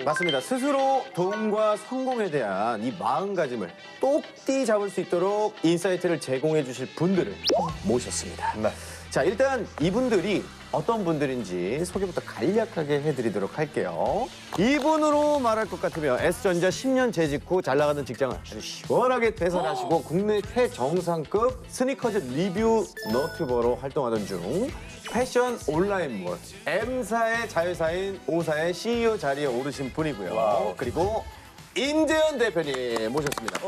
맞습니다. 스스로 돈과 성공에 대한 이 마음가짐을 똑띠 잡을 수 있도록 인사이트를 제공해 주실 분들을 모셨습니다. 네. 자, 일단 이분들이 어떤 분들인지 소개부터 간략하게 해드리도록 할게요. 이분으로 말할 것 같으면 S전자 10년 재직 후 잘 나가는 직장을 아주 시원하게 퇴사하시고 국내 최정상급 스니커즈 리뷰 너튜버로 활동하던 중 패션 온라인몰 M사의 자회사인 O사의 CEO 자리에 오르신 분이고요. 그리고 임재현 대표님 모셨습니다.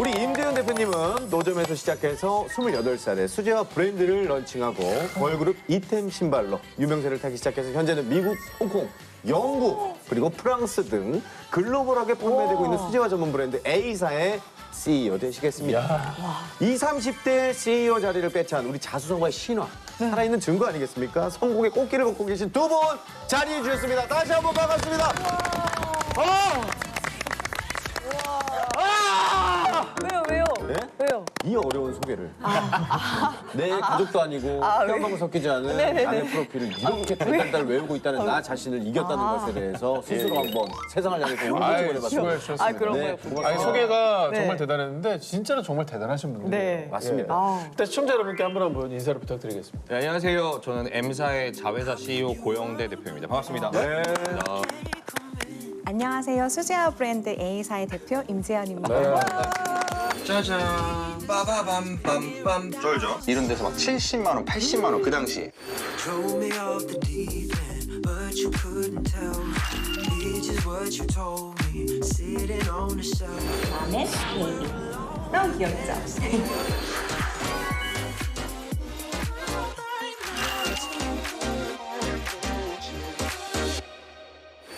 우리 임재현 대표님은 노점에서 시작해서 28살에 수제화 브랜드를 런칭하고 걸그룹 이템 신발로 유명세를 타기 시작해서 현재는 미국, 홍콩, 영국, 그리고 프랑스 등 글로벌하게 판매되고 있는 수제화 전문 브랜드 A사의 CEO 되시겠습니다. 20, 30대 CEO 자리를 빼찬 우리 자수성가의 신화. 살아있는 증거 아니겠습니까? 성공의 꽃길을 걷고 계신 두 분 자리해 주셨습니다. 다시 한번 반갑습니다. 왜요? 네? 왜요? 이 어려운 소개를 내 가족도 아니고 뼈하고 섞이지 않은 남의 프로필을 이렇게 달달달 외우고 있다는 나 자신을 이겼다는 것에 대해서 스스로 한번 세상을 향해서 울부짖어 해봤습니다. 수고하셨습니다. 그런 거예요. 아니, 소개가 네. 정말 대단했는데 진짜로 정말 대단하신 분들이에요. 네. 맞습니다. 일단 시청자 여러분께 한번 인사를 부탁드리겠습니다. 네, 안녕하세요. 저는 M사의 자회사 CEO 고영대 대표입니다. 반갑습니다. 안녕하세요. 수제화 브랜드 A사의 대표 임지연입니다. 짜잔. 빠바밤빰빰. 쫄죠? 이런 데서 막 70만 원, 80만 원 그 당시에. Throw me off the deep end, but you couldn't tell. It's just what you told me, sitting on the shelf. 다음에 베이비. 너무 귀엽죠?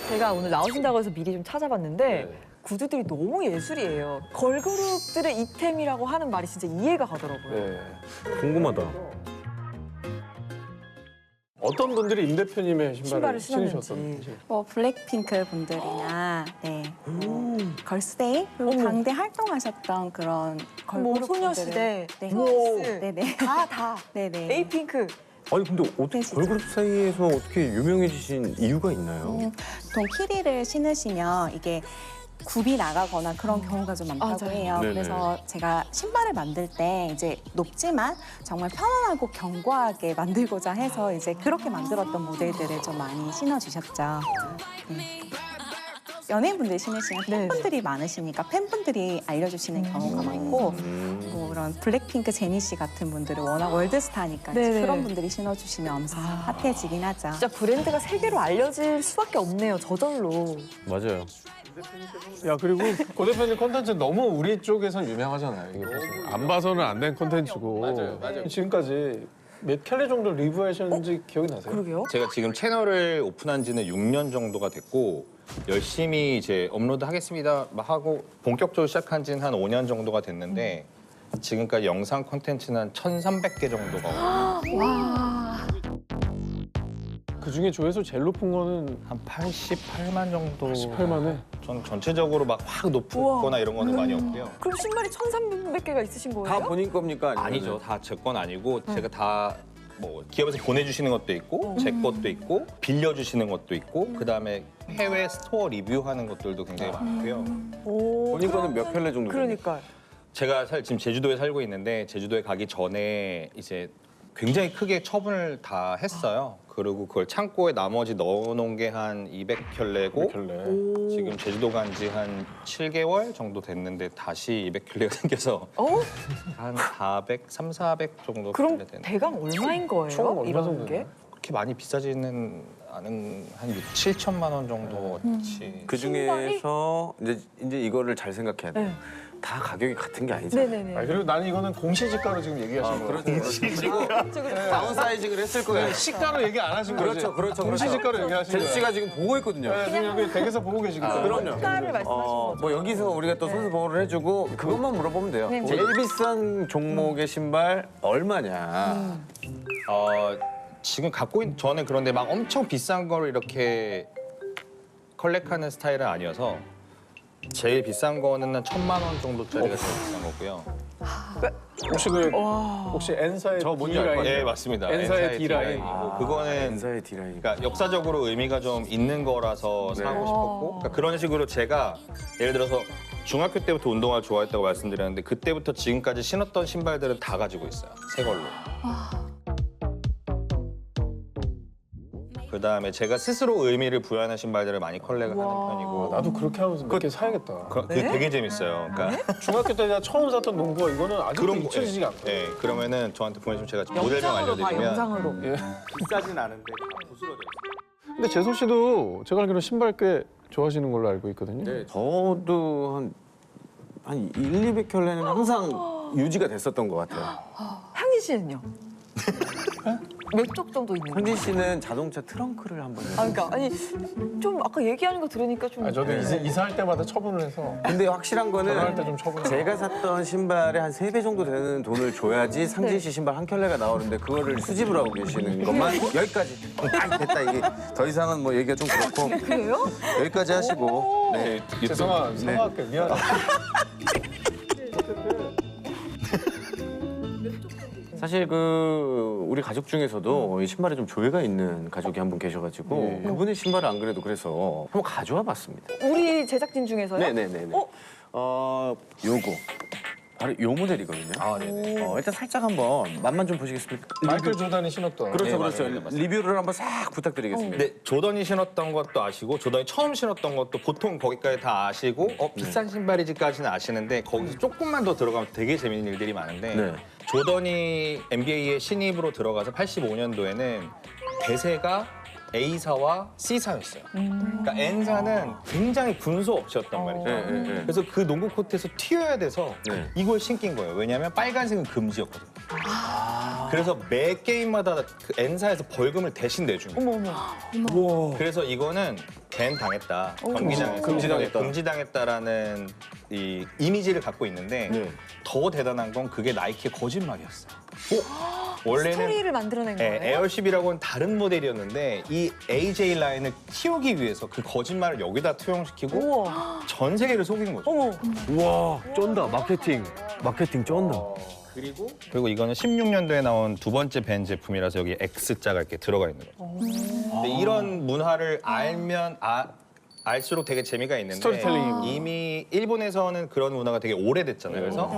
제가 오늘 나오신다고 해서 미리 좀 찾아봤는데 구두들이 너무 예술이에요. 걸그룹들의 이템이라고 하는 말이 진짜 이해가 가더라고요. 네. 궁금하다. 어떤 분들이 임 대표님의 신발을 신발을 신었는지. 신으셨던지. 뭐 블랙핑크 분들이나 걸스데이 그리고 당대 활동하셨던 그런 뭐 걸그룹 소녀시대, 네. 트와이스. 네네. 다. 네네. 에이핑크. 아니 근데 어떻게 진짜. 걸그룹 사이에서 어떻게 유명해지신 이유가 있나요? 보통 키리를 신으시면 이게 굽이 나가거나 그런 경우가 좀 많다고 맞아요. 해요. 네네. 그래서 제가 신발을 만들 때 이제 높지만 정말 편안하고 견고하게 만들고자 해서 이제 그렇게 만들었던 모델들을 좀 많이 신어주셨죠. 네. 연예인분들이 신으시면 팬분들이 많으시니까 팬분들이 알려주시는 경우가 많고 뭐 그런 블랙핑크 제니 씨 같은 분들은 워낙 월드스타니까 이제 네네. 그런 분들이 신어주시면 엄청 핫해지긴 하죠. 진짜 브랜드가 세계로 알려질 수밖에 없네요, 저절로. 맞아요. 야, 그리고 고 대표님 콘텐츠 너무 우리 쪽에선 유명하잖아요. 이게 사실. 안 봐서는 안 된 콘텐츠고. 맞아요. 지금까지 몇 켤레 정도 리뷰하셨는지 기억이 나세요? 그러게요. 제가 지금 채널을 오픈한 지는 6년 정도가 됐고 열심히 이제 업로드 하겠습니다 막 하고 본격적으로 시작한 지는 한 5년 정도가 됐는데 지금까지 영상 콘텐츠는 한 1,300개 정도가 그 중에 조회수 제일 높은 거는 한 88만 정도. 18만에. 전 전체적으로 막 확 높거나 이런 거는 많이 없고요. 그럼 신발이 1,300개가 있으신 거예요? 다 본인 겁니까? 아니면 아니죠. 다 제 건 아니고 제가 다 뭐 기업에서 보내주시는 것도 있고 제 것도 있고 빌려주시는 것도 있고 그다음에 해외 스토어 리뷰하는 것들도 굉장히 많고요. 오, 본인 거는 몇 켤레 정도? 그러니까. 제가 지금 제주도에 살고 있는데 제주도에 가기 전에 이제 굉장히 크게 처분을 다 했어요. 그리고 그걸 창고에 나머지 넣어놓은 게 한 200켤레고 켤레. 지금 제주도 간 지 한 7개월 정도 됐는데 다시 200켤레가 생겨서 한 400, 400 정도 그럼 되는. 대강 얼마인 거예요? 총 얼마 이런 정도 게? 되나요? 그렇게 많이 비싸지는 않은 한 6, 7천만 원 정도치. 그 중에서 이제 이거를 잘 생각해야 돼. 네. 다 가격이 같은 게 아니잖아요. 네네네. 아, 그리고 나는 이거는 공시지가로 지금 얘기하신 거예요. 그리고 다운사이징을 했을 거예요. 시가로 얘기 안 하신 거죠? 그렇죠, 그렇죠. 공시지가로 얘기하신 거예요. 제주 씨가 지금 보고 있거든요. 네, 지금 여기 댁에서 보고 계시거든요. 그럼요. 시가를 말씀하신 거죠. 뭐 여기서 우리가 또 손수 보호를 해주고 그것만 물어보면 돼요. 네. 제일 비싼 종목의 신발 얼마냐? 지금 갖고 있는 저는 그런데 막 엄청 비싼 걸 이렇게 컬렉하는 스타일은 아니어서 제일 비싼 거는 한 1,000만 원 정도짜리가 제일 비싼 거고요. 혹시 엔사의 저 뭔지 알 것 D 라인? 같아요. 예, 맞습니다. 엔사의 D-라인. 그거는 엔사의 디라인. 그러니까 역사적으로 의미가 좀 있는 거라서 사고 싶었고 그러니까 그런 식으로 제가 예를 들어서 중학교 때부터 운동화를 좋아했다고 말씀드렸는데 그때부터 지금까지 신었던 신발들은 다 가지고 있어요. 새 걸로. 그다음에 제가 스스로 의미를 부여하는 신발들을 많이 컬렉을 하는 편이고 나도 그렇게 하면서 몇 개 사야겠다. 그게 되게 재밌어요. 그러니까 중학교 때 내가 처음 샀던 농구화 이거는 아직도 그런 잊혀지지가 않다. 예, 그러면은 저한테 보내주시면 제가 모델명 영상으로 봐, 알려드리면 영상으로. 비싸진 않은데 부스러져 있어요. 근데 재석 씨도 제가 알기로 신발 꽤 좋아하시는 걸로 알고 있거든요. 네, 저도 한 1, 200켤레는 항상 유지가 됐었던 것 같아요. 향진 씨는요? 몇 쪽 정도 있는 거예요? 현진 씨는 자동차 트렁크를 한번 해요. 그러니까 아니 좀 아까 얘기하는 거 들으니까 좀 아, 저도 이사할 때마다 처분을 해서 근데 확실한 전화할 거는 때 좀 처분을 제가 샀던 신발에 한 3배 정도 되는 돈을 줘야지 상진 씨 신발 한 켤레가 나오는데 그거를 수집을 하고 계시는 것만 여기까지. 아, 됐다 이게 더 이상은 뭐 얘기가 좀 그렇고 그래요? 여기까지 하시고. 네. 사과할게 미안해. 사실 그 우리 가족 중에서도 이 신발에 좀 조예가 있는 가족이 한 분 계셔가지고 그분의 신발을 안 그래도 그래서 한번 가져와 봤습니다. 우리 제작진 중에서요? 네네네. 요거 바로 요 모델이거든요. 아, 네네. 일단 살짝 한번 맛만 좀 보시겠습니까? 마이클 조단이 신었던. 그렇죠, 네, 그렇죠. 맞아요. 리뷰를 한번 싹 부탁드리겠습니다. 근데 조던이 신었던 것도 아시고 조던이 처음 신었던 것도 보통 거기까지 다 아시고 비싼 신발이지까지는 아시는데 거기서 조금만 더 들어가면 되게 재밌는 일들이 많은데 네. 조던이 NBA에 신입으로 들어가서 85년도에는 대세가 A사와 C사였어요. 그러니까 N사는 굉장히 군소 업체였단 말이죠. 네. 그래서 그 농구 코트에서 튀어야 돼서 네. 이걸 신긴 거예요. 왜냐하면 빨간색은 금지였거든요. 그래서 매 게임마다 그 N사에서 벌금을 대신 내준 거예요. 그래서 이거는 밴 당했다. 경기장에서 금지당했다. 금지당했다라는 이 이미지를 갖고 있는데 네. 더 대단한 건 그게 나이키의 거짓말이었어요. 원래는 스토리를 만들어낸 거예요? 에어쉽이라고는 다른 모델이었는데 이 AJ 라인을 틔우기 위해서 그 거짓말을 여기다 투영시키고 우와. 전 세계를 속인 거죠. 어머. 우와, 쩐다. 마케팅 쩐다. 그리고 이거는 16년도에 나온 두 번째 밴 제품이라서 여기 X자가 이렇게 들어가 있는 거예요. 근데 이런 문화를 알면 알수록 되게 재미가 있는데 스토리텔링이구나. 이미 일본에서는 그런 문화가 되게 오래됐잖아요. 그래서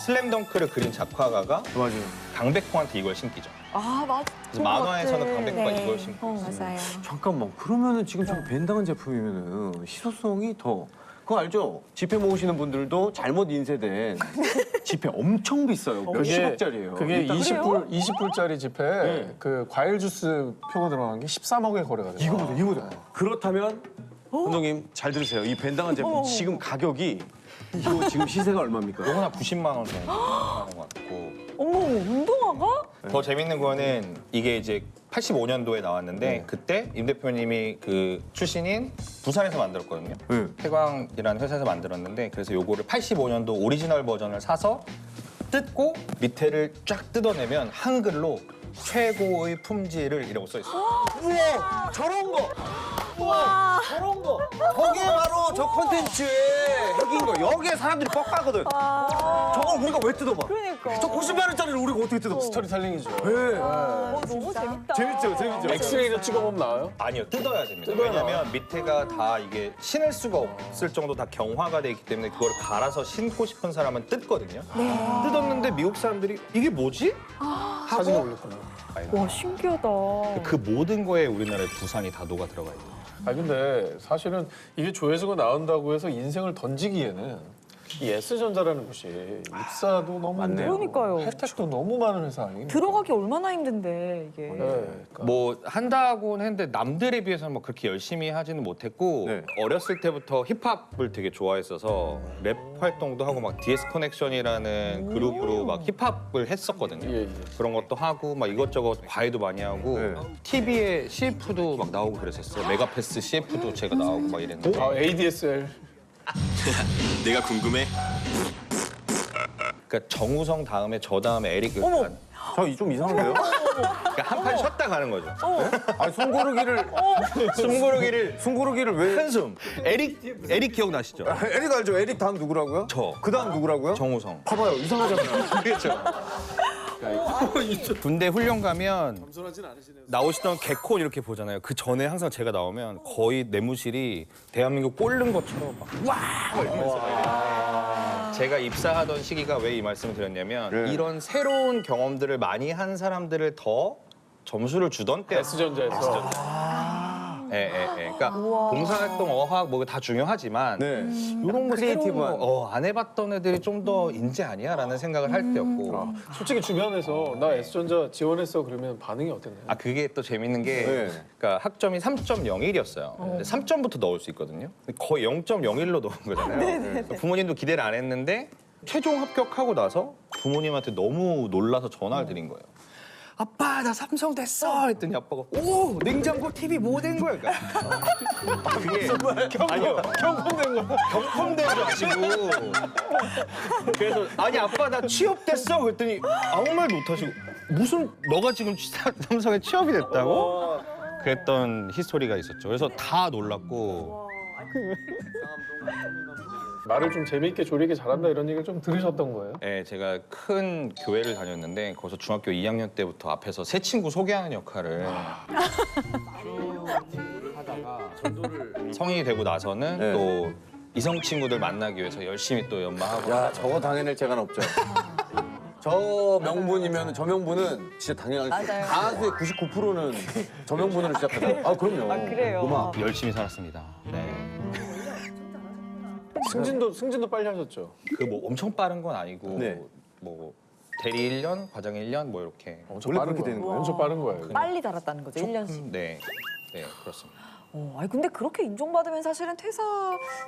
슬램덩크를 그린 작화가가 맞아요. 강백호한테 이걸 신기죠. 아, 맞아. 그래서 만화에서는 강백호가 네. 이걸 신고 맞아요. 잠깐만, 그러면은 지금 저 밴당한 제품이면은 희소성이 더 그거 알죠? 지폐 모으시는 분들도 잘못 인쇄된 지폐 엄청 비싸요. 몇십억짜리예요. 그게 일단 20불짜리 지폐 그 과일 주스 표가 들어간 게 13억에 거래가 돼요. 이거보다. 그렇다면 감독님 잘 들으세요. 이 밴당한 제품 지금 가격이 이거 지금 시세가 얼마입니까? 이건 한 90만 원 정도 하는 것 같고 어머, 운동화가? 더 재밌는 거는 이게 이제 85년도에 나왔는데 그때 임 대표님이 그 출신인 부산에서 만들었거든요. 네. 태광이라는 회사에서 만들었는데 그래서 요거를 85년도 오리지널 버전을 사서 뜯고 밑에를 쫙 뜯어내면 한글로 최고의 품질을 이라고 써 있어요. 우와, 저런 거. 우와, 저런 거. 저게 바로 저 콘텐츠의 핵인 거. 여기에 사람들이 뻑가거든. 저걸 우리가 왜 뜯어봐? 그러니까. 저 90만 원짜리를 우리가 어떻게 뜯어봐? 스토리텔링이죠. 너무 재밌다. 재밌죠. 엑스레이로 찍어보면 나와요? 아니요, 뜯어야 됩니다. 뜯어야 왜냐면 밑에가 다 이게 신을 수가 없을 정도 다 경화가 돼 있기 때문에 그걸 갈아서 신고 싶은 사람은 뜯거든요. 뜯었는데 미국 사람들이 이게 뭐지? 사진을 올렸구나. 와, 신기하다. 그 모든 거에 우리나라의 부산이 다 녹아 들어가 있어요. 아 근데 사실은 이게 조회수가 나온다고 해서 인생을 던지기에는 이 S전자라는 곳이 입사도 너무 맞네요. 그러니까요. 혜택도 너무 많은 회사 아니에요? 들어가기 얼마나 힘든데, 이게. 네, 그러니까. 뭐 한다고는 했는데 남들에 비해서는 뭐 그렇게 열심히 하지는 못했고 네. 어렸을 때부터 힙합을 되게 좋아했어서 랩 활동도 하고 막 DS 커넥션이라는 그룹으로 막 힙합을 했었거든요. 예. 그런 것도 하고 막 이것저것 과외도 많이 하고 네. TV에 CF도 막 나오고 그랬었어요. 메가패스 CF도 제가 나오고 막 이랬는데 아, ADSL. 내가 궁금해. 그러니까 정우성 다음에 저 다음에 에릭 어머. 좀 이상한데요? 그러니까 한 판 쉬었다 가는 거죠. 아니 숨고르기를 왜? 한숨. 에릭 기억나시죠? 에릭 알죠? 에릭 다음 누구라고요? 저. 그 다음 누구라고요? 정우성. 봐봐요, 이상하잖아요. 그렇죠. 군대 훈련 가면 나오시던 개콘 이렇게 보잖아요. 그 전에 항상 제가 나오면 거의 내무실이 대한민국 꼴른 것처럼 막 와! 이러면서 제가 입사하던 시기가 왜 이 말씀을 드렸냐면 네. 이런 새로운 경험들을 많이 한 사람들을 더 점수를 주던 때였어요. S전자에서. 그러니까 봉사활동, 어학 뭐 다 중요하지만 네. 이런 거 크리에이티브한. 새로운 거 안 해봤던 애들이 좀 더 인재 아니야라는 생각을 할 때였고 솔직히 주변에서 나 S전자 지원했어 그러면 반응이 어땠나요? 아 그게 또 재밌는 게 네. 그러니까 학점이 3.01이었어요. 근데 3점부터 넣을 수 있거든요. 거의 0.01로 넣은 거잖아요. 부모님도 기대를 안 했는데 최종 합격하고 나서 부모님한테 너무 놀라서 전화를 드린 거예요. 아빠 나 삼성 됐어 했더니 아빠가 오 냉장고 TV 뭐 된 거야? 그러니까 그게 아니요 경험된 거. 경품된 줄 아시고 그래서 아니 아빠 나 취업됐어 그랬더니 아무 말도 못 하시고 무슨 너가 지금 삼성에 취업이 됐다고? 그랬던 히스토리가 있었죠. 그래서 다 놀랐고 말을 좀 재미있게 조리게 잘한다 이런 얘기를 좀 들으셨던 거예요? 네, 제가 큰 교회를 다녔는데 거기서 중학교 2학년 때부터 앞에서 새 친구 소개하는 역할을 하다가 성인이 되고 나서는 네. 또 이성 친구들 만나기 위해서 열심히 또 연마하고 야, 저거 당해낼 재간 없죠. 저 명분이면 저 명분은 진짜 당연할 수 있어요. 가수의 99%는 저 명분으로 시작하잖아요. 아, 그럼요. 아, 그래요? 음악. 열심히 살았습니다. 네. 승진도 빨리 하셨죠? 그 뭐 엄청 빠른 건 아니고 네. 뭐 대리 1년, 과장 1년 뭐 이렇게 엄청 원래 빠른 그렇게 거예요. 되는 거예요? 엄청 빠른 거예요. 빨리 달았다는 거죠, 1년씩. 네, 네 그렇습니다. 아니 근데 그렇게 인정받으면 사실은 퇴사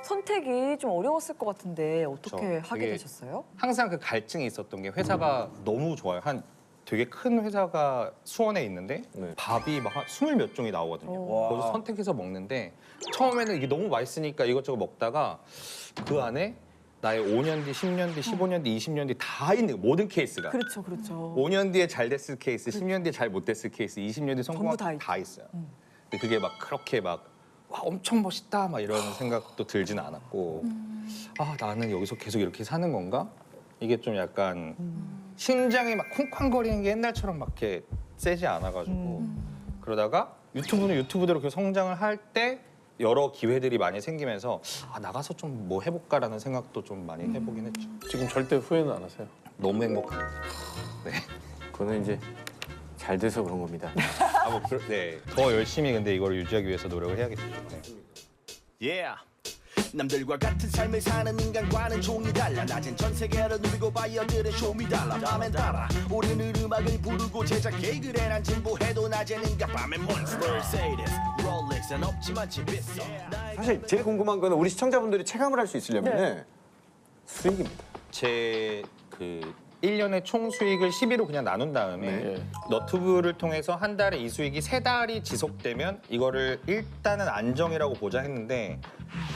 선택이 좀 어려웠을 것 같은데 어떻게 그렇죠. 하게 되게- 되셨어요? 항상 그 갈증이 있었던 게 회사가 너무 좋아요. 한 되게 큰 회사가 수원에 있는데 네. 밥이 막 20몇 종이 나오거든요. 오. 거기서 선택해서 먹는데 처음에는 이게 너무 맛있으니까 이것저것 먹다가 그 안에 나의 5년 뒤, 10년 뒤, 15년 뒤, 20년 뒤 다 있는 거예요. 모든 케이스가. 그렇죠, 그렇죠. 5년 뒤에 잘 됐을 케이스, 10년 뒤에 잘 못 됐을 케이스, 20년 뒤에 성공한 전부 다 다 있어요. 근데 그게 막 그렇게 막 와, 엄청 멋있다 막 이런 생각도 들지는 않았고 아 나는 여기서 계속 이렇게 사는 건가? 이게 좀 약간 심장이 막 쿵쾅거리는 게 옛날처럼 막 이렇게 세지 않아가지고 그러다가 유튜브는 유튜브대로 계속 성장을 할 때 여러 기회들이 많이 생기면서 아 나가서 좀 뭐 해볼까라는 생각도 좀 많이 해보긴 했죠. 지금 절대 후회는 안 하세요? 너무 행복합니다. 네. 그거는 이제 잘 돼서 그런 겁니다. 네. 더 열심히 근데 이걸 유지하기 위해서 노력을 해야겠죠. 네. Yeah. 남들과 같은 삶을 사는 인간과는 종이 달라 낮은 전 세계를 누비고 바이어들은 쇼미 달라 밤엔 따라 우리는 음악을 부르고 제작해 그래 난 진부해도 낮에는가 밤엔 몬스터 Mercedes 롤렉스는 없지만 집 있어 사실 제일 궁금한 거는 우리 시청자분들이 체감을 할 수 있으려면 수익입니다. 제 그 1년의 총 수익을 12로 그냥 나눈 다음에 네. 너튜브를 통해서 한 달에 이 수익이 3달이 지속되면 이거를 일단은 안정이라고 보자 했는데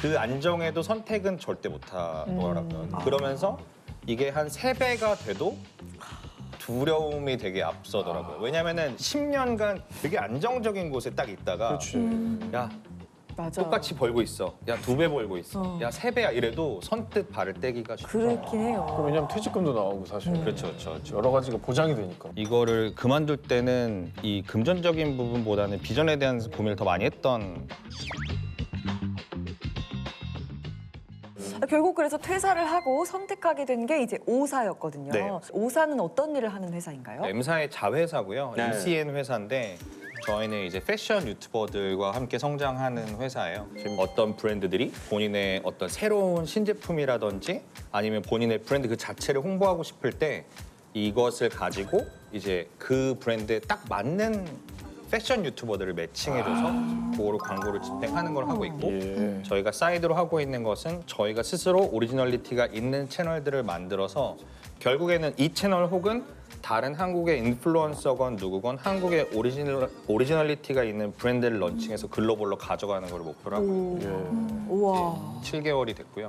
그 안정에도 선택은 절대 못 하더라고요. 그러면서 이게 한 3배가 돼도 두려움이 되게 앞서더라고요. 왜냐면은 10년간 되게 안정적인 곳에 딱 있다가 그렇지. 야 맞아. 똑같이 벌고 있어. 야 2배 벌고 있어. 야 3배야 이래도 선뜻 발을 떼기가 쉽죠. 그렇긴 해요. 왜냐면 퇴직금도 나오고 사실. 그렇죠, 그렇죠. 여러 가지가 보장이 되니까. 이거를 그만둘 때는 이 금전적인 부분보다는 비전에 대한 고민을 더 많이 했던 결국 그래서 퇴사를 하고 선택하게 된 게 이제 오사였거든요. 네. 오사는 어떤 일을 하는 회사인가요? M사의 자회사고요. 네. ECN 회사인데 저희는 이제 패션 유튜버들과 함께 성장하는 회사예요. 어떤 브랜드들이 본인의 어떤 새로운 신제품이라든지 아니면 본인의 브랜드 그 자체를 홍보하고 싶을 때 이것을 가지고 이제 그 브랜드에 딱 맞는 패션 유튜버들을 매칭해줘서 그거로 광고를 집행하는 걸 하고 있고 예. 저희가 사이드로 하고 있는 것은 저희가 스스로 오리지널리티가 있는 채널들을 만들어서 결국에는 이 채널 혹은 다른 한국의 인플루언서건 누구건 한국의 오리지널리티가 있는 브랜드를 런칭해서 글로벌로 가져가는 걸 목표로 하고 있고요. 우와. 7개월이 됐고요.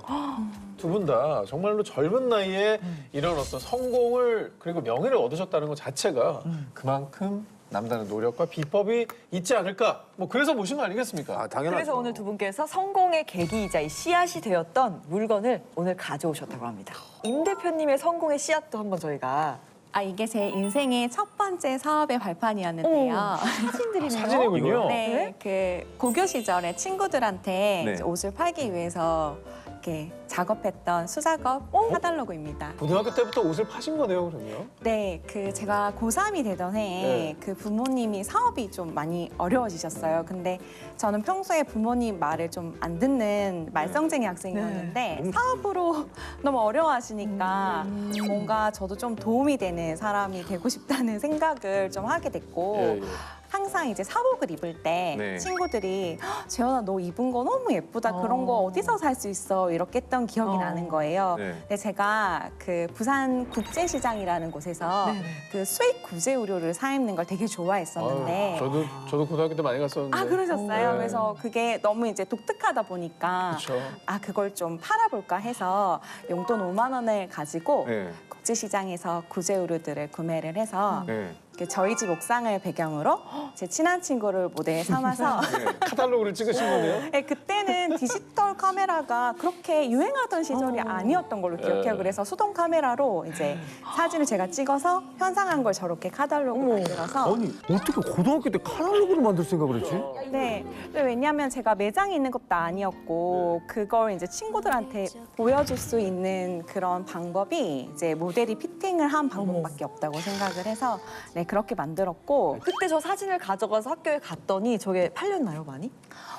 두 분 다 정말로 젊은 나이에 이런 어떤 성공을 그리고 명예를 얻으셨다는 것 자체가 그만큼 남다른 노력과 비법이 있지 않을까? 뭐 그래서 모신 거 아니겠습니까? 아, 당연하죠. 그래서 오늘 두 분께서 성공의 계기이자 이 씨앗이 되었던 물건을 오늘 가져오셨다고 합니다. 임 대표님의 성공의 씨앗도 한번 저희가 이게 제 인생의 첫 번째 사업의 발판이었는데요. 사진들이네요. 사진이군요. 네, 그 고교 시절에 친구들한테 네. 이제 옷을 팔기 위해서 이렇게 작업했던 수작업 카탈로그입니다. 고등학교 때부터 옷을 파신 거네요, 그러면? 네, 그 제가 고3이 되던 해에 네. 그 부모님이 사업이 좀 많이 어려워지셨어요. 근데 저는 평소에 부모님 말을 좀 안 듣는 말썽쟁이 학생이었는데 사업으로 너무 어려워하시니까 뭔가 저도 좀 도움이 되는 사람이 되고 싶다는 생각을 좀 하게 됐고 예, 예. 항상 이제 사복을 입을 때 네. 친구들이 "헉, 재현아 너 입은 거 너무 예쁘다. 그런 거 어디서 살 수 있어?" 이렇게 했던 기억이 나는 거예요. 네. 근데 제가 그 부산 국제시장이라는 곳에서 네네. 그 수입 구제 의료를 사 입는 걸 되게 좋아했었는데 아유, 저도 고등학교 때 많이 갔었는데. 그러셨어요? 네. 그래서 그게 너무 이제 독특하다 보니까 그렇죠. 그걸 좀 팔아볼까 해서 용돈 5만 원을 가지고 네. 국제시장에서 구제 의료들을 구매를 해서 네. 그 저희 집 옥상을 배경으로 제 친한 친구를 모델 삼아서 카탈로그를 찍으신 거네요? 네, 그때는 디지털 카메라가 그렇게 유행하던 시절이 아니었던 걸로 기억해요. 네. 그래서 수동 카메라로 이제 사진을 제가 찍어서 현상한 걸 저렇게 카탈로그 만들어서 아니, 어떻게 고등학교 때 카탈로그를 만들 생각을 했지? 네. 근데 왜냐하면 제가 매장에 있는 것도 아니었고 그걸 이제 친구들한테 보여줄 수 있는 그런 방법이 이제 모델이 피팅을 한 방법밖에 없다고 생각을 해서 네, 그렇게 만들었고 그때 저 사진을 가져가서 학교에 갔더니 저게 팔렸나요, 많이?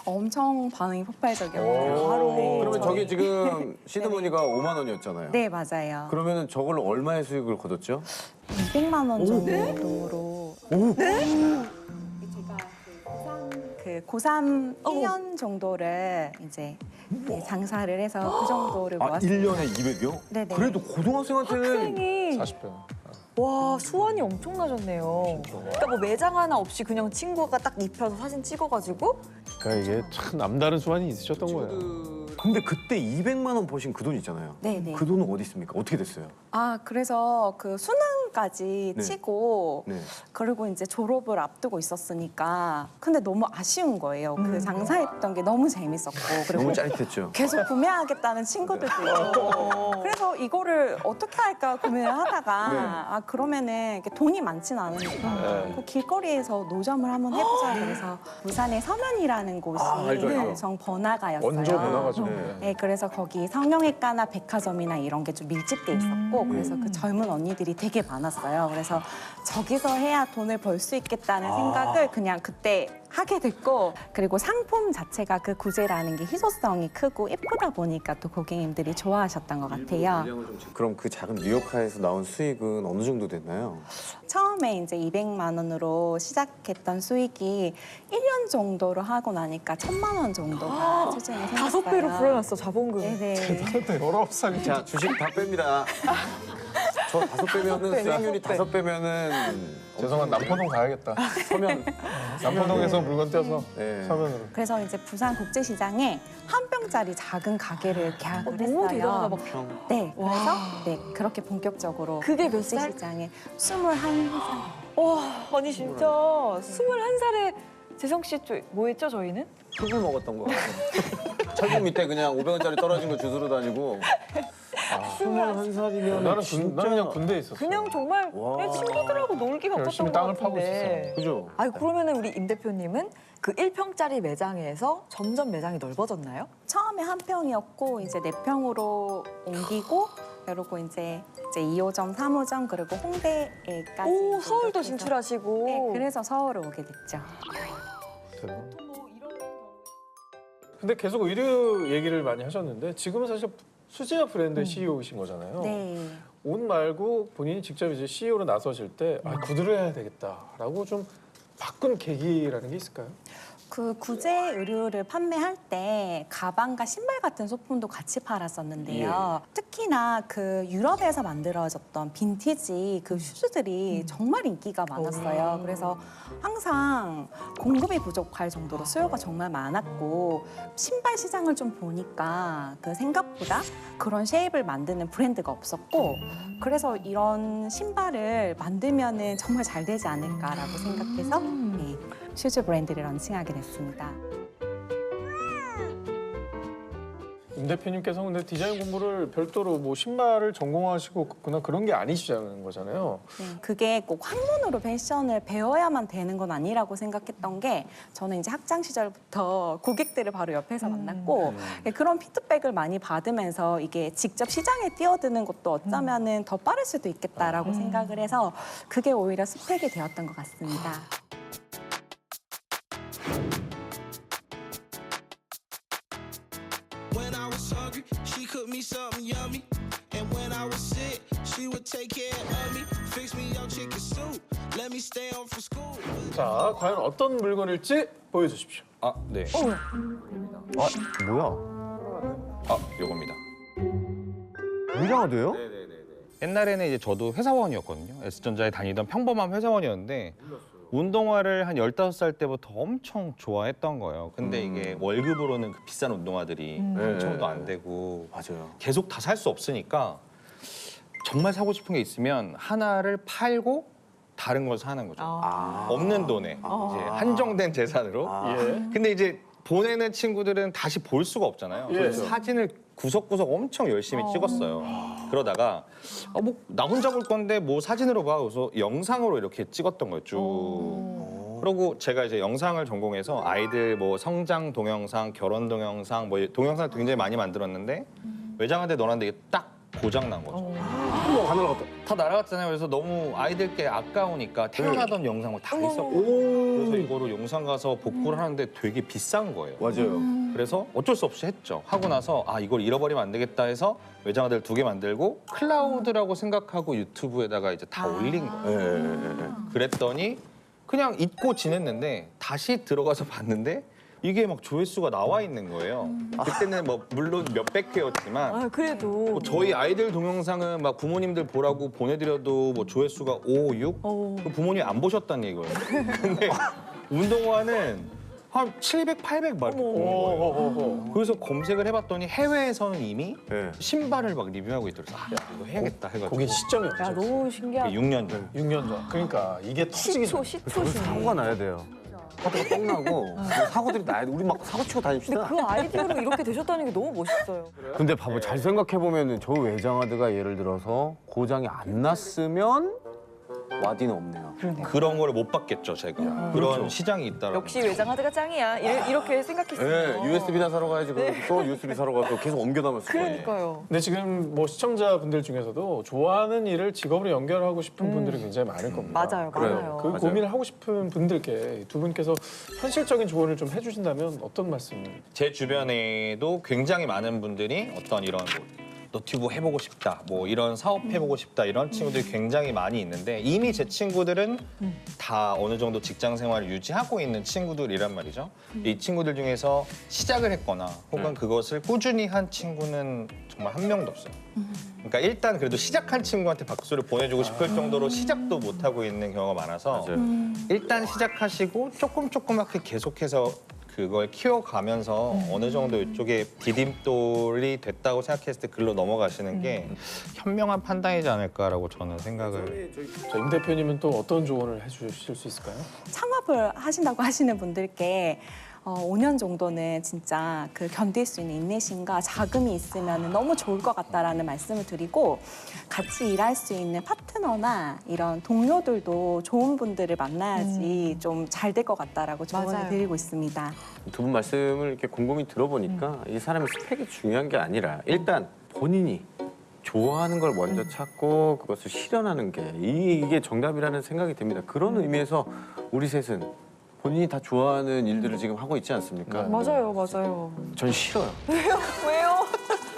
엄청 반응이 폭발적이었어요. 바로. 그러면 저게 지금 시드머니가 5만 원이었잖아요. 네, 맞아요. 그러면은 저걸로 얼마의 수익을 거뒀죠? 200만 원 정도로. 제가 그 고3 1년 정도를 이제 장사를 해서 그 정도를 아, 모았어요. 1년에 200이요? 네네. 그래도 고등학생한테는 학생이 40배. 와 수완이 엄청나셨네요. 그러니까 뭐 매장 하나 없이 그냥 친구가 딱 입혀서 사진 찍어가지고 그러니까 이게 참 남다른 수완이 있으셨던 거예요. 근데 그때 200만 원 버신 그 돈 있잖아요. 네네. 그 돈은 어디 있습니까? 어떻게 됐어요? 그래서 그 수능까지 네. 치고 네. 그리고 이제 졸업을 앞두고 있었으니까 근데 너무 아쉬운 거예요. 그 장사했던 게 너무 재밌었고 그리고 너무 짜릿했죠. 계속 구매하겠다는 친구들도 있고 그래서 이거를 어떻게 할까 고민을 하다가 그러면은 이렇게 돈이 많진 않으니까 그 길거리에서 노점을 한번 해보자 그래서 부산의 서면이라는 곳이 알죠, 알죠. 엄청 번화가였어요. 원조 번화가죠. 네, 그래서 거기 성형외과나 백화점이나 이런 게 좀 밀집돼 있었고 그래서 그 젊은 언니들이 되게 많았어요. 그래서 저기서 해야 돈을 벌 수 있겠다는 생각을 그냥 그때 하게 됐고 그리고 상품 자체가 그 구제라는 게 희소성이 크고 예쁘다 보니까 또 고객님들이 좋아하셨던 것 같아요. 그럼 그 작은 뉴욕카에서 나온 수익은 어느 정도 됐나요? 처음에 이제 200만 원으로 시작했던 수익이 1년 정도로 하고 나니까 1,000만 원 정도가 수준이 생겼어요. 5배로 불어났어 자본금. 네네. 그때 19살이 자, 주식 다 뺍니다. 저 5배면은 수익률이 5배면은 죄송한 남포동 가야겠다. 서면 남포동에서 물건 떼서 네. 서면으로. 그래서 이제 부산 국제시장에 한 병짜리 작은 가게를 계약을 너무 했어요. 대단하다. 막 네, 그래서 네 그렇게 본격적으로 그게 몇 살? 국제시장에 21살. 와 아니 진짜 21살에 재성 씨 뭐 했죠 저희는? 술을 먹었던 거 같아요. 철봉 밑에 그냥 500원짜리 떨어진 거 주스러 다니고 21살이면 나는 진짜 그냥 군대에 있었어. 그냥 정말 와. 그냥 친구들하고 놀기 바빴던 열심히 것 땅을 같은데. 파고 그죠? 아니 그러면은 우리 임 대표님은 그 1평짜리 매장에서 점점 매장이 넓어졌나요? 처음에 한 평이었고 이제 4평으로 옮기고 그리고 이제 2호점, 3호점 그리고 홍대에까지. 오 서울도 이렇게 진출하시고. 네, 그래서 서울을 오게 됐죠. 대박. 근데 계속 의류 얘기를 많이 하셨는데 지금은 사실 수제화 브랜드의 CEO이신 거잖아요. 네. 옷 말고 본인이 직접 이제 CEO로 나서실 때 구두를 해야 되겠다라고 좀 바꾼 계기라는 게 있을까요? 그 구제 의류를 판매할 때 가방과 신발 같은 소품도 같이 팔았었는데요. 특히나 그 유럽에서 만들어졌던 빈티지 그 슈즈들이 정말 인기가 많았어요. 그래서 항상 공급이 부족할 정도로 수요가 정말 많았고 신발 시장을 좀 보니까 그 생각보다 그런 쉐입을 만드는 브랜드가 없었고 그래서 이런 신발을 만들면은 정말 잘 되지 않을까라고 생각해서 네, 슈즈 브랜드를 런칭하게 됐습니다. 임 대표님께서 근데 디자인 공부를 별도로 뭐 신발을 전공하시고 그런 게 아니시자는 거잖아요. 네, 그게 꼭 학문으로 패션을 배워야만 되는 건 아니라고 생각했던 게 저는 이제 학창 시절부터 고객들을 바로 옆에서 만났고 그런 피드백을 많이 받으면서 이게 직접 시장에 뛰어드는 것도 어쩌면은 더 빠를 수도 있겠다라고 생각을 해서 그게 오히려 스펙이 되었던 것 같습니다. When I was hungry, she cooked me something yummy. And when I was sick, she would take care of me. Fix me your chicken soup. Let me stay home from school. 자, 과연 어떤 물건일지 보여주십시오. 아, 네. 아, 뭐야? 아, 요겁니다. 의장어도요? 옛날에는 이제 저도 회사원이었거든요. S전자에 다니던 평범한 회사원이었는데 운동화를 한 15살 때부터 엄청 좋아했던 거예요. 근데 이게 월급으로는 그 비싼 운동화들이 당첨도 안 되고 맞아요. 계속 다 살 수 없으니까 정말 사고 싶은 게 있으면 하나를 팔고 다른 걸 사는 거죠. 없는 돈에 이제 한정된 재산으로. 예. 근데 이제 보내는 친구들은 다시 볼 수가 없잖아요. 예. 그래서 사진을 구석구석 엄청 열심히 찍었어요. 그러다가 뭐 나 혼자 볼 건데 뭐 사진으로 봐. 그래서 영상으로 이렇게 찍었던 거예요. 쭉. 그리고 제가 이제 영상을 전공해서 아이들 뭐 성장 동영상, 결혼 동영상, 뭐 동영상을 굉장히 많이 만들었는데 외장하드에 넣었는데 이게 딱 고장 난 거죠. 다 날아갔다. 다 날아갔잖아요. 그래서 너무 아이들께 아까우니까 태어나던 영상을 다 있었고 그래서 이거를 용산 가서 복구를 하는데 되게 비싼 거예요. 맞아요. 그래서 어쩔 수 없이 했죠. 하고 나서 아 이걸 잃어버리면 안 되겠다 해서 외장하드를 2개 만들고 클라우드라고 생각하고 유튜브에다가 이제 다 올린 거예요. 그랬더니 그냥 잊고 지냈는데 다시 들어가서 봤는데 이게 막 조회수가 나와 있는 거예요. 그때는 뭐 물론 몇백 회였지만 아, 그래도 뭐 저희 아이들 동영상은 막 부모님들 보라고 보내드려도 뭐 조회수가 5, 6? 그 부모님 안 보셨다는 얘기예요. 근데 운동화는 한 700, 800 막 이렇게 보는 거예요. 그래서 검색을 해봤더니 해외에서는 이미 네. 신발을 막 리뷰하고 있더라고요. 아, 이거 해야겠다 해가지고. 그게 시점이 야 없죠. 너무 신기하다. 6년 전. 6년 전. 그러니까 이게 터지기 전. 시초시초시네. 사고가 나야 돼요. 사고가 똥 나고 사고들이 나야 돼. 우리 막 사고 치고 근데 다닙시다. 그 아이디어로 이렇게 되셨다는 게 너무 멋있어요. 근데 봐봐 잘 생각해 보면은 저 외장하드가 예를 들어서 고장이 안 났으면 와디는 없네요. 그런 걸 못 받겠죠, 제가. 그런 시장이 있다라는 역시 외장하드가 짱이야. 이렇게 생각했어요. 네, USB나 사러 가야지. 그럼 또 USB 사러 가서 계속 옮겨 담았을 거예요. 그러니까요. 근데 지금 뭐 시청자분들 중에서도 좋아하는 일을 직업으로 연결하고 싶은 분들이 굉장히 많을 겁니다. 맞아요, 그래요. 많아요. 그 맞아요. 고민을 하고 싶은 분들께 두 분께서 현실적인 조언을 좀 해주신다면 어떤 말씀을? 제 주변에도 굉장히 많은 분들이 어떤 이런 뭐 너튜브 해보고 싶다, 뭐 이런 사업 해보고 싶다 이런 친구들이 굉장히 많이 있는데 이미 제 친구들은 다 어느 정도 직장 생활을 유지하고 있는 친구들이란 말이죠. 이 친구들 중에서 시작을 했거나 혹은 그것을 꾸준히 한 친구는 정말 한 명도 없어요. 그러니까 일단 그래도 시작한 친구한테 박수를 보내주고 싶을 정도로 시작도 못하고 있는 경우가 많아서 일단 시작하시고 조금맣게 계속해서 그걸 키워가면서 어느 정도 이쪽에 디딤돌이 됐다고 생각했을 때 글로 넘어가시는 게 현명한 판단이지 않을까라고 저는 생각을. 자, 임 대표님은 또 어떤 조언을 해주실 수 있을까요? 창업을 하신다고 하시는 분들께 5년 정도는 진짜 그 견딜 수 있는 인내심과 자금이 있으면 너무 좋을 것 같다라는 말씀을 드리고 같이 일할 수 있는 파트너나 이런 동료들도 좋은 분들을 만나야지 좀 잘 될 것 같다라고 조언을 맞아요. 드리고 있습니다. 두 분 말씀을 이렇게 곰곰이 들어보니까 이 사람의 스펙이 중요한 게 아니라 일단 본인이 좋아하는 걸 먼저 찾고 그것을 실현하는 게 이게 정답이라는 생각이 듭니다. 그런 의미에서 우리 셋은 본인이 다 좋아하는 일들을 지금 하고 있지 않습니까? 맞아요, 맞아요. 전 싫어요. 왜요?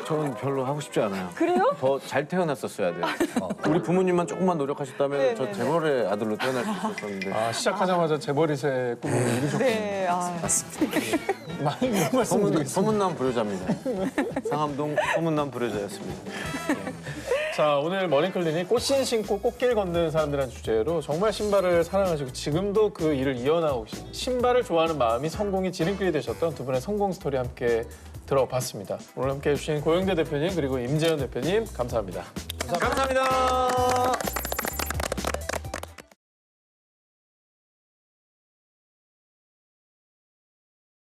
저는 별로 하고 싶지 않아요. 그래요? 더 잘 태어났었어야 돼요. 우리 부모님만 조금만 노력하셨다면 저 재벌의 아들로 태어날 수 있었었는데. 아, 시작하자마자 재벌이세 꿈을 이루셨군요. 네. 많이 이런 말씀 드리겠습니다. 소문난 불효자입니다. 상암동 소문난 불효자였습니다. 자, 오늘 머닝클리닉 꽃신 신고 꽃길 걷는 사람들이라는 주제로 정말 신발을 사랑하시고 지금도 그 일을 이어나가고 계신 신발을 좋아하는 마음이 성공의 지름길이 되셨던 두 분의 성공 스토리 함께 들어봤습니다. 오늘 함께 해주신 고영대 대표님 그리고 임재현 대표님 감사합니다. 감사합니다.